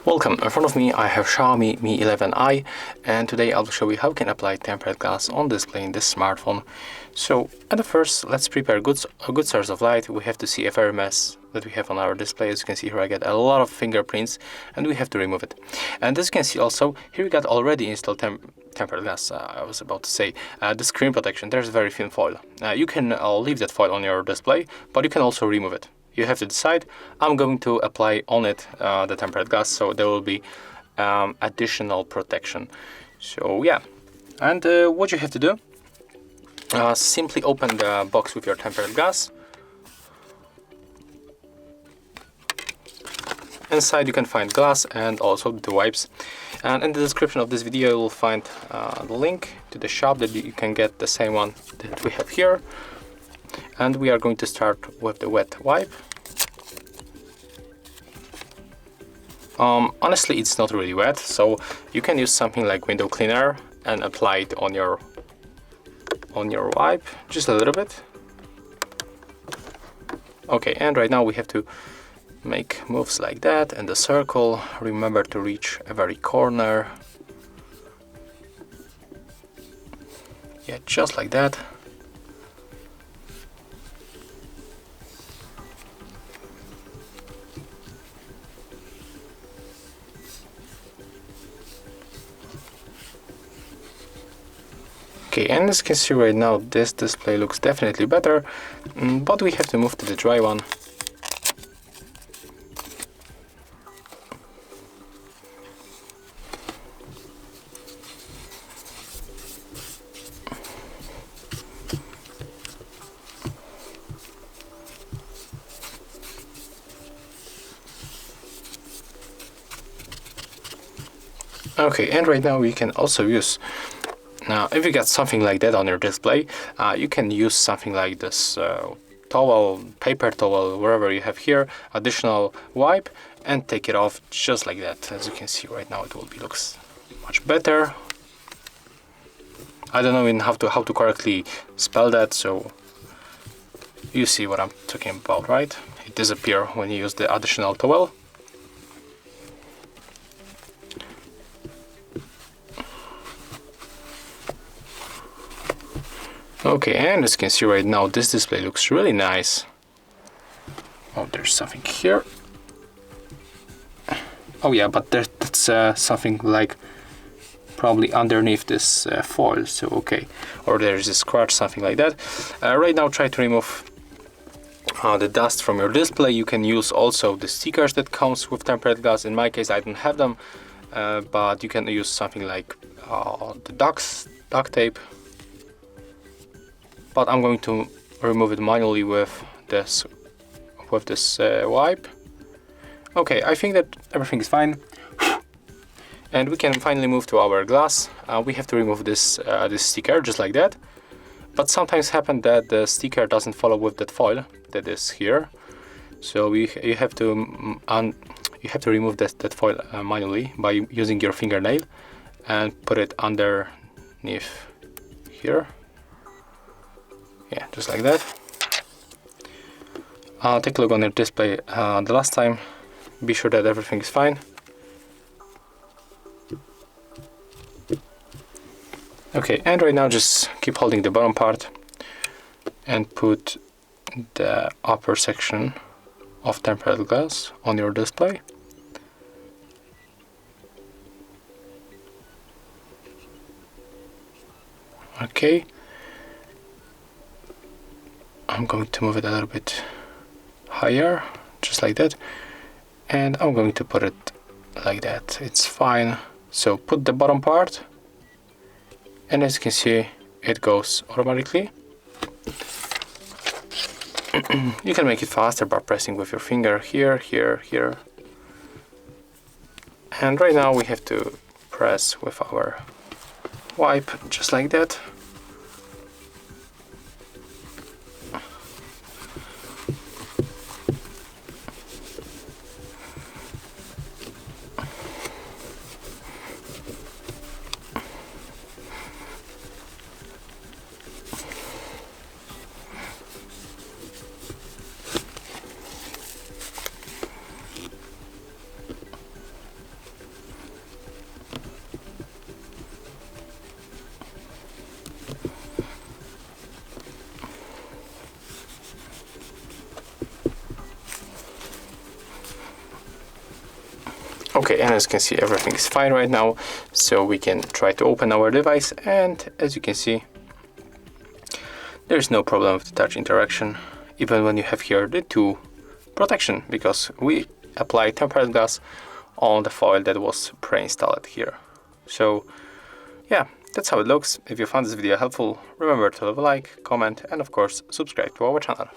Welcome, in front of me I have Xiaomi Mi 11i, and today I'll show you how you can apply tempered glass on display in this smartphone. So at the first, let's prepare a good source of light. We have to see a fair mess that we have on our display. As you can see here, I get a lot of fingerprints and we have to remove it. And as you can see also, here we got already installed tempered glass. I was about to say the screen protection. There's very thin foil. You can leave that foil on your display, but you can also remove it. You have to decide. I'm going to apply on it the tempered glass, so there will be additional protection. So yeah, and what you have to do, simply open the box with your tempered glass. Inside you can find glass and also the wipes, and in the description of this video you will find the link to the shop that you can get the same one that we have here. And we are going to start with the wet wipe. Honestly, it's not really wet, so you can use something like window cleaner and apply it on your wipe, just a little bit. Okay, and right now we have to make moves like that in the circle. Remember to reach every corner. Yeah, just like that. Okay, and as you can see right now, this display looks definitely better, but we have to move to the dry one. Okay, and right now we can also use, now if you got something like that on your display, you can use something like this towel, paper towel, wherever you have here, additional wipe, and take it off just like that. As you can see right now, looks much better. I don't know even how to correctly spell that, so you see what I'm talking about, right? It disappears when you use the additional towel. Okay, and as you can see right now, this display looks really nice. Oh, there's something here. Oh yeah, but that's something like probably underneath this foil, so okay. Or there's a scratch, something like that. Right now, try to remove the dust from your display. You can use also the stickers that comes with tempered glass. In my case, I don't have them, but you can use something like the duct tape. But I'm going to remove it manually with this wipe. Okay, I think that everything is fine, and we can finally move to our glass. We have to remove this sticker just like that. But sometimes happen that the sticker doesn't follow with that foil that is here, so you have to remove that foil manually by using your fingernail and put it underneath here. Yeah, just like that. Take a look on your display the last time. Be sure that everything is fine. Okay, and right now just keep holding the bottom part and put the upper section of tempered glass on your display. Okay. I'm going to move it a little bit higher, just like that, and I'm going to put it like that. It's fine. So put the bottom part, and as you can see, it goes automatically. You can make it faster by pressing with your finger here, here, here. And right now we have to press with our wipe, just like that. Okay, and as you can see, everything is fine right now. So we can try to open our device, and as you can see, there's no problem with the touch interaction, even when you have here the 2 protection, because we applied tempered glass on the foil that was pre-installed here. So yeah, that's how it looks. If you found this video helpful, remember to leave a like, comment, and of course subscribe to our channel.